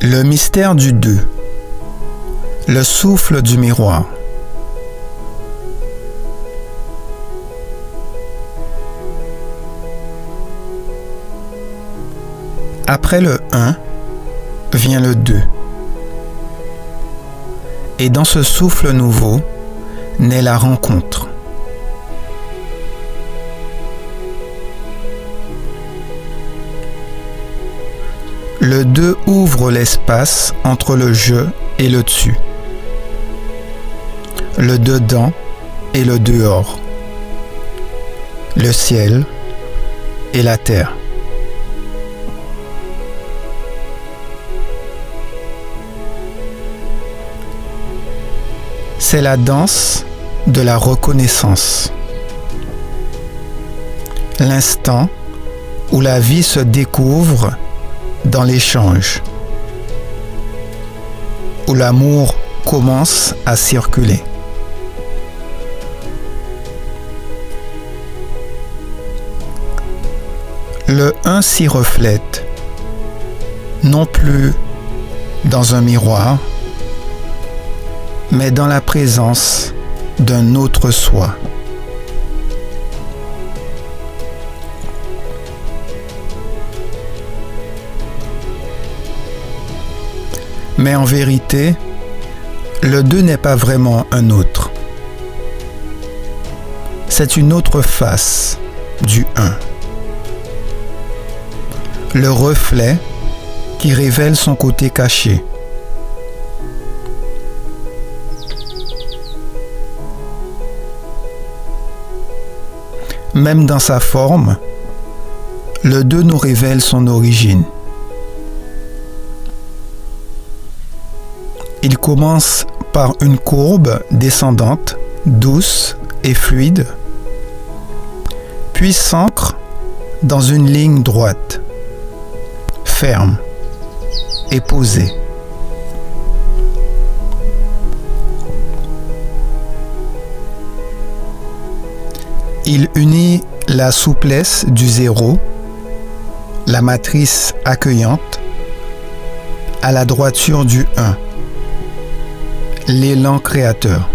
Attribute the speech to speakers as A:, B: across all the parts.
A: Le mystère du 2. Le souffle du miroir. Après le 1 vient le 2. Et dans ce souffle nouveau naît la rencontre. Le 2 ouvre l'espace entre le je et le tu, le dedans et le dehors, le ciel et la terre. C'est la danse de la reconnaissance, l'instant où la vie se découvre dans l'échange, où l'amour commence à circuler. Le 1 s'y reflète, non plus dans un miroir, mais dans la présence d'un autre soi. Mais en vérité, le 2 n'est pas vraiment un autre. C'est une autre face du 1. Le reflet qui révèle son côté caché. Même dans sa forme, le 2 nous révèle son origine. Il commence par une courbe descendante, douce et fluide, puis s'ancre dans une ligne droite, ferme et posée. Il unit la souplesse du 0, la matrice accueillante, à la droiture du 1. L'élan créateur.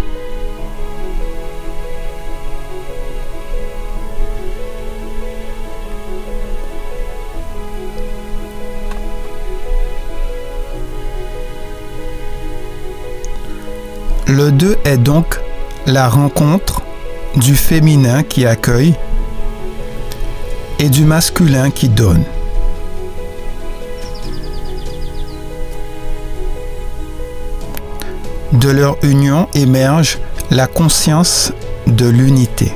A: Le 2 est donc la rencontre du féminin qui accueille et du masculin qui donne. De leur union émerge la conscience de l'unité.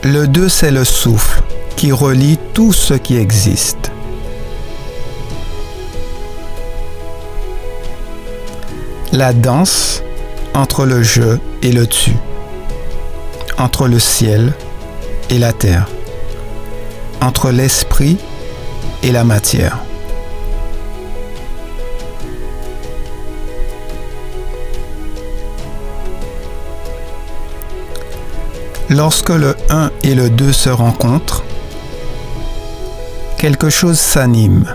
A: Le 2, c'est le souffle qui relie tout ce qui existe. La danse entre le je et le tu, entre le ciel et la terre, entre l'esprit et la matière. Lorsque le 1 et le 2 se rencontrent, quelque chose s'anime.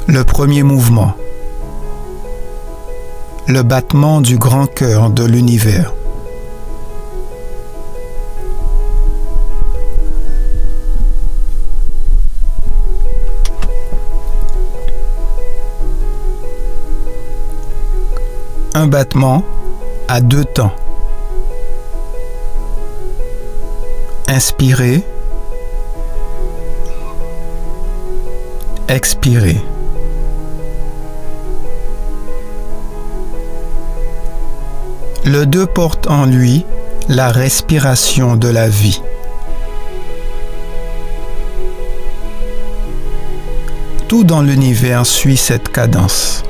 A: Le premier mouvement, le battement du grand cœur de l'univers. Un battement à 2 temps. Inspirer, expirer. Le 2 porte en lui la respiration de la vie. Tout dans l'univers suit cette cadence.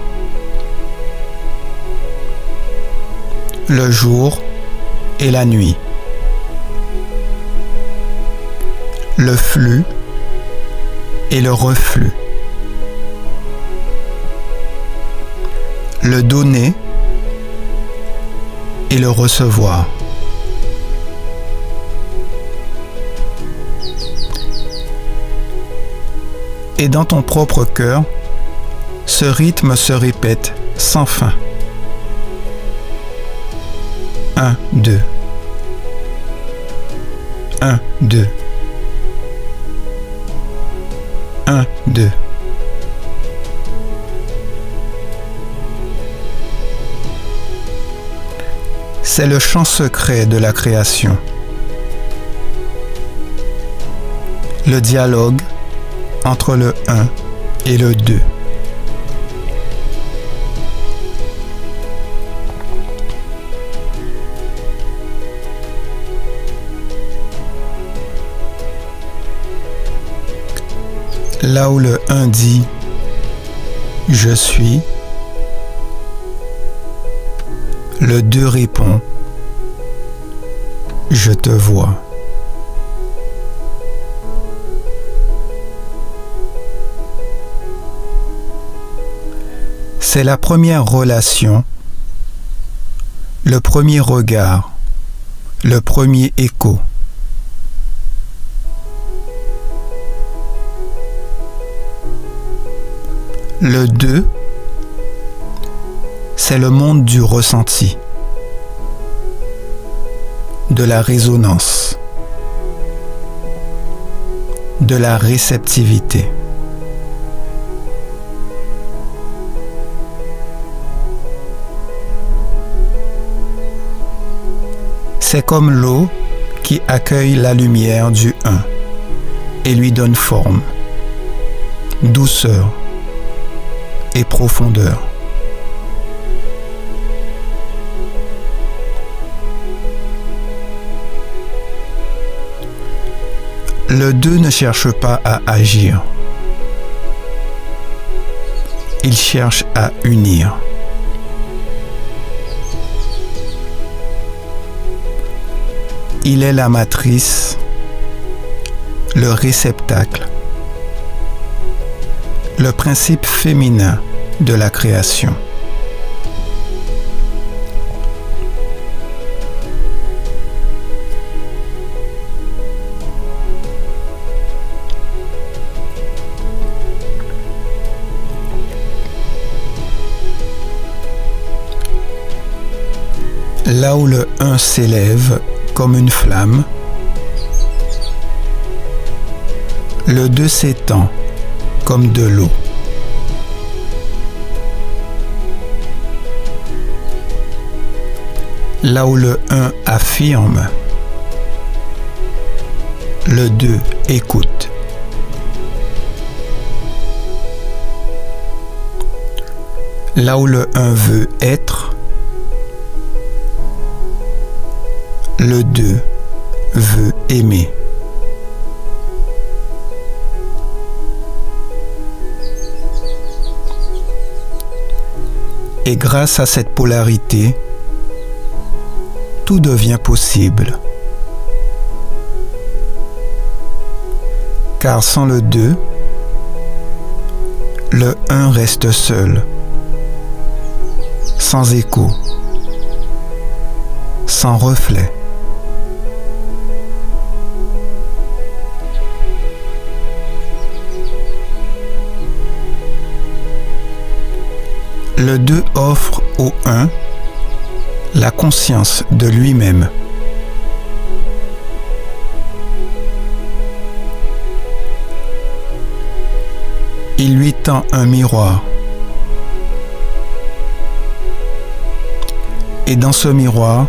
A: Le jour et la nuit. Le flux et le reflux. Le donner et le recevoir. Et dans ton propre cœur, ce rythme se répète sans fin. 1, 2. 1, 2. 1, 2. C'est le chant secret de la création. Le dialogue entre le 1 et le 2. Là où le 1 dit « Je suis », le 2 répond « Je te vois ». C'est la première relation, le premier regard, le premier écho. Le 2, c'est le monde du ressenti, de la résonance, de la réceptivité. C'est comme l'eau qui accueille la lumière du 1 et lui donne forme, douceur et profondeur. Le 2 ne cherche pas à agir. Il cherche à unir. Il est la matrice, le réceptacle, le principe féminin de la création. Là où le 1 s'élève comme une flamme, le 2 s'étend comme de l'eau. Là où le 1 affirme, le 2 écoute. Là où le 1 veut être, le 2 veut aimer. Et grâce à cette polarité, tout devient possible. Car sans le 2, le 1 reste seul, sans écho, sans reflet. Le 2 offre au 1 la conscience de lui-même. Il lui tend un miroir. Et dans ce miroir,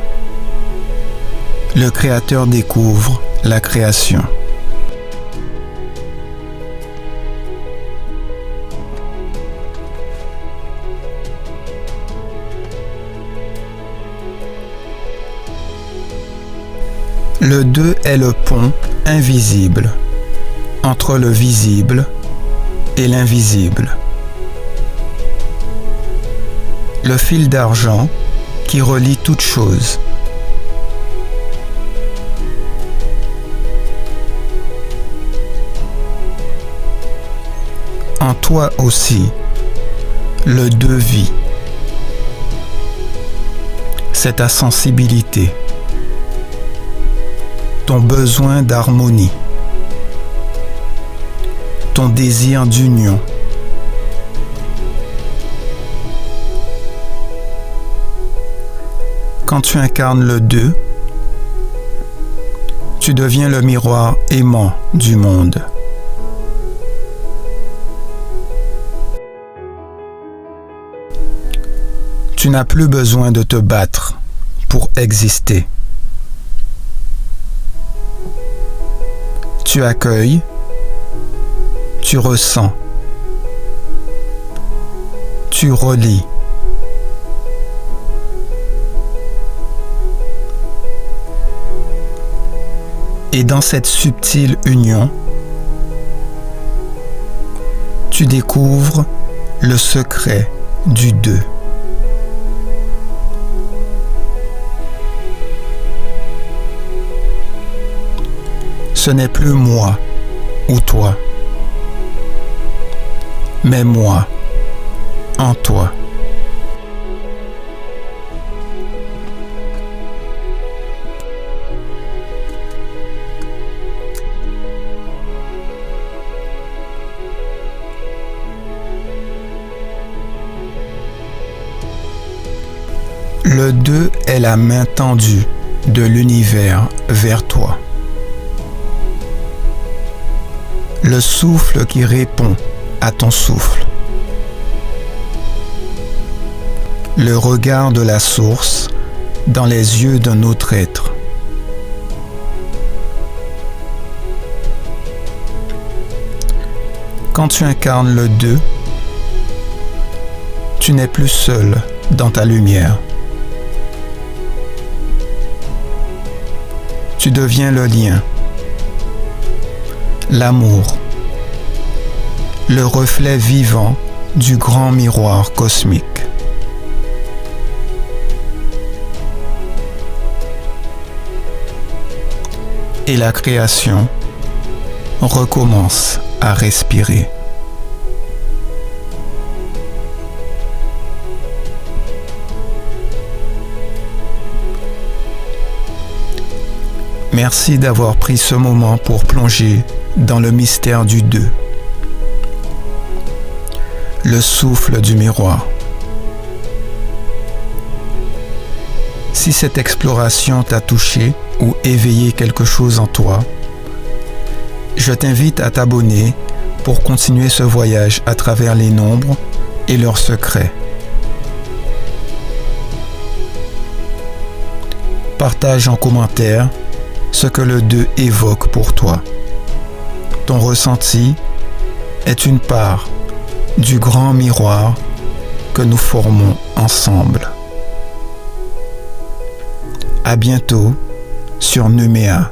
A: le Créateur découvre la création. Le 2 est le pont invisible entre le visible et l'invisible. Le fil d'argent qui relie toutes choses. En toi aussi, le 2 vit. c'est ta sensibilité, ton besoin d'harmonie, ton désir d'union. Quand tu incarnes le 2, tu deviens le miroir aimant du monde. Tu n'as plus besoin de te battre pour exister. Tu accueilles, tu ressens, tu relis. Et dans cette subtile union, tu découvres le secret du 2. Ce n'est plus moi ou toi, mais moi en toi. Le 2 est la main tendue de l'univers vers toi. Le souffle qui répond à ton souffle. Le regard de la source dans les yeux d'un autre être. Quand tu incarnes le 2, tu n'es plus seul dans ta lumière. Tu deviens le lien, l'amour, le reflet vivant du grand miroir cosmique. Et la création recommence à respirer. Merci d'avoir pris ce moment pour plonger dans le mystère du 2, le souffle du miroir. Si cette exploration t'a touché ou éveillé quelque chose en toi, je t'invite à t'abonner pour continuer ce voyage à travers les nombres et leurs secrets. Partage en commentaire ce que le 2 évoque pour toi. Ton ressenti est une part du grand miroir que nous formons ensemble. À bientôt sur Nouméa.